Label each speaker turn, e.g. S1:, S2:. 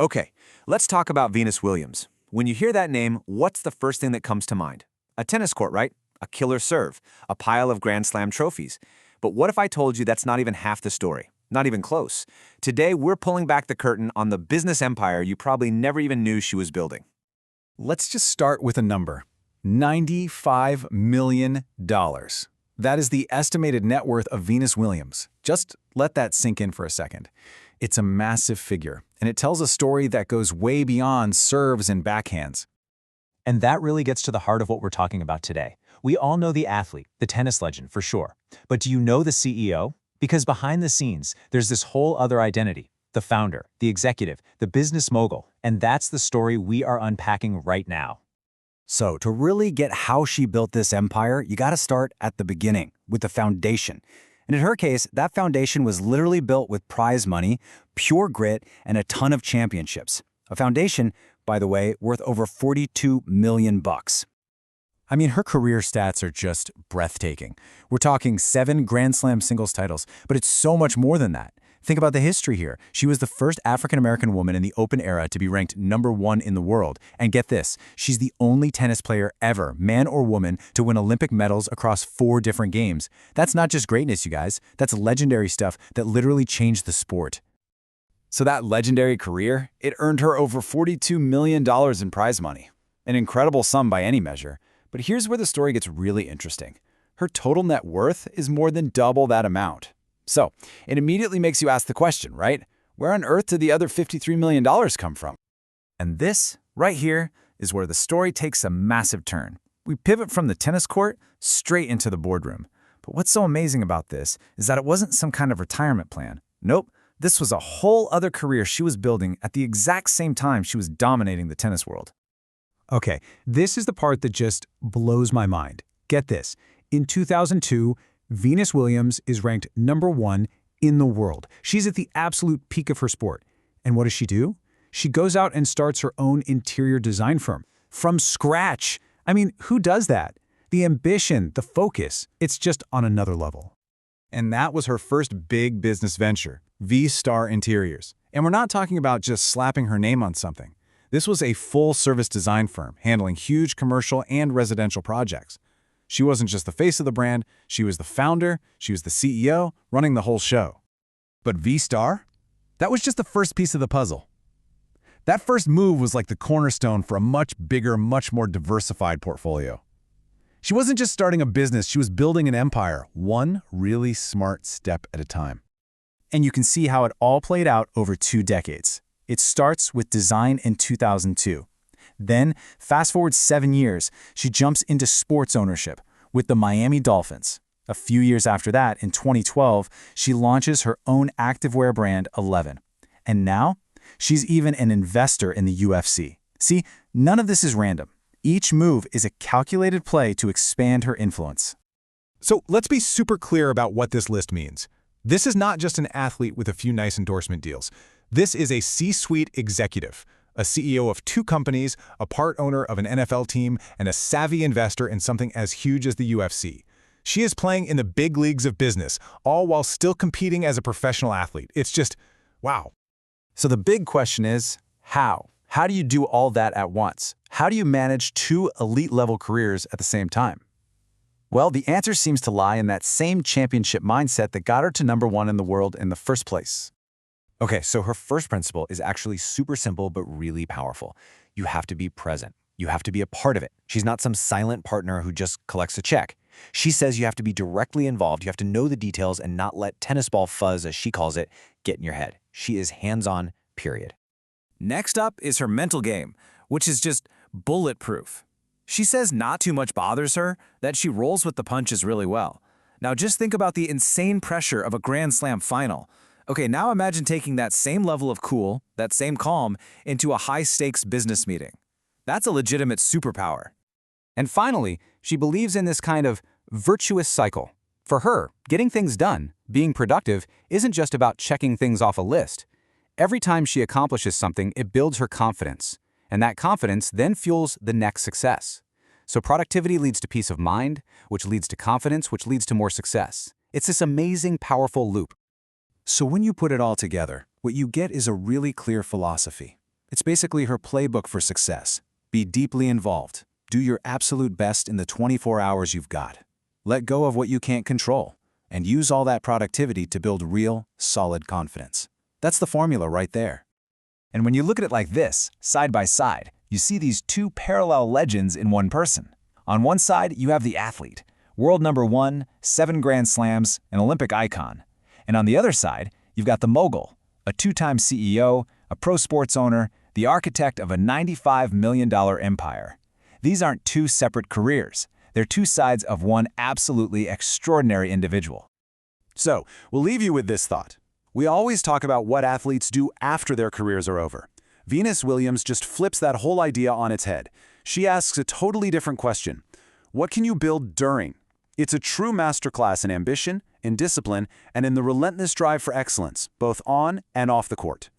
S1: Okay, let's talk about Venus Williams. When you hear that name, what's the first thing that comes to mind? A tennis court, right? A killer serve, a pile of Grand Slam trophies. But what if I told you that's not even half the story? Not even close. Today, we're pulling back the curtain on the business empire you probably never even knew she was building.
S2: Let's just start with a number. $95 million. That is the estimated net worth of Venus Williams. Just let that sink in for a second. It's a massive figure, and it tells a story that goes way beyond serves and backhands.
S3: And that really gets to the heart of what we're talking about today. We all know the athlete, the tennis legend, for sure. But do you know the CEO? Because behind the scenes, there's this whole other identity, the founder, the executive, the business mogul, and that's the story we are unpacking right now.
S4: So to really get how she built this empire, you gotta start at the beginning, with the foundation. And in her case, that foundation was literally built with prize money, pure grit, and a ton of championships. A foundation, by the way, worth over $42 million.
S2: I mean, her career stats are just breathtaking. We're talking 7 Grand Slam singles titles, but it's so much more than that. Think about the history here. She was the first African-American woman in the Open era to be ranked #1 in the world. And get this, she's the only tennis player ever, man or woman, to win Olympic medals across 4 different games. That's not just greatness, you guys. That's legendary stuff that literally changed the sport.
S5: So that legendary career, it earned her over $42 million in prize money. An incredible sum by any measure. But here's where the story gets really interesting. Her total net worth is more than double that amount. So, it immediately makes you ask the question, right? Where on earth did the other $53 million come from?
S2: And this, right here, is where the story takes a massive turn. We pivot from the tennis court straight into the boardroom. But what's so amazing about this is that it wasn't some kind of retirement plan. Nope, this was a whole other career she was building at the exact same time she was dominating the tennis world. Okay, this is the part that just blows my mind. Get this. In 2002, Venus Williams is ranked #1 in the world. She's at the absolute peak of her sport. And what does she do? She goes out and starts her own interior design firm. From scratch. I mean, who does that? The ambition, the focus, it's just on another level.
S5: And that was her first big business venture, V-Star Interiors. And we're not talking about just slapping her name on something. This was a full-service design firm handling huge commercial and residential projects. She wasn't just the face of the brand, she was the founder, she was the CEO, running the whole show.
S6: But V-Star? That was just the first piece of the puzzle. That first move was like the cornerstone for a much bigger, much more diversified portfolio. She wasn't just starting a business, she was building an empire, one really smart step at a time.
S2: And you can see how it all played out over 2 decades. It starts with design in 2002. Then, fast forward 7 years, she jumps into sports ownership with the Miami Dolphins. A few years after that, in 2012, she launches her own activewear brand, 11. And now, she's even an investor in the UFC. See, none of this is random. Each move is a calculated play to expand her influence.
S6: So let's be super clear about what this list means. This is not just an athlete with a few nice endorsement deals. This is a C-suite executive, a CEO of 2 companies, a part owner of an NFL team, and a savvy investor in something as huge as the UFC. She is playing in the big leagues of business, all while still competing as a professional athlete. It's just, wow.
S2: So the big question is, how? How do you do all that at once? How do you manage 2 elite-level careers at the same time? Well, the answer seems to lie in that same championship mindset that got her to #1 in the world in the first place.
S1: Okay, so her first principle is actually super simple but really powerful. You have to be present. You have to be a part of it. She's not some silent partner who just collects a check. She says you have to be directly involved. You have to know the details and not let tennis ball fuzz, as she calls it, get in your head. She is hands-on, period. Next up is her mental game, which is just bulletproof. She says not too much bothers her, that she rolls with the punches really well. Now just think about the insane pressure of a Grand Slam final. Okay, now imagine taking that same level of cool, that same calm, into a high-stakes business meeting. That's a legitimate superpower.
S4: And finally, she believes in this kind of virtuous cycle. For her, getting things done, being productive, isn't just about checking things off a list. Every time she accomplishes something, it builds her confidence. And that confidence then fuels the next success. So productivity leads to peace of mind, which leads to confidence, which leads to more success. It's this amazing, powerful loop.
S2: So when you put it all together, what you get is a really clear philosophy.
S1: It's basically her playbook for success. Be deeply involved. Do your absolute best in the 24 hours you've got. Let go of what you can't control, and use all that productivity to build real, solid confidence. That's the formula right there.
S2: And when you look at it like this, side by side, you see these two parallel legends in one person. On one side, you have the athlete, world number 1, 7 Grand Slams, an Olympic icon. And on the other side, you've got the mogul, a 2-time CEO, a pro sports owner, the architect of a $95 million empire. These aren't two separate careers. They're two sides of one absolutely extraordinary individual.
S5: So, we'll leave you with this thought. We always talk about what athletes do after their careers are over. Venus Williams just flips that whole idea on its head. She asks a totally different question. What can you build during? It's a true masterclass in ambition, in discipline, and in the relentless drive for excellence, both on and off the court.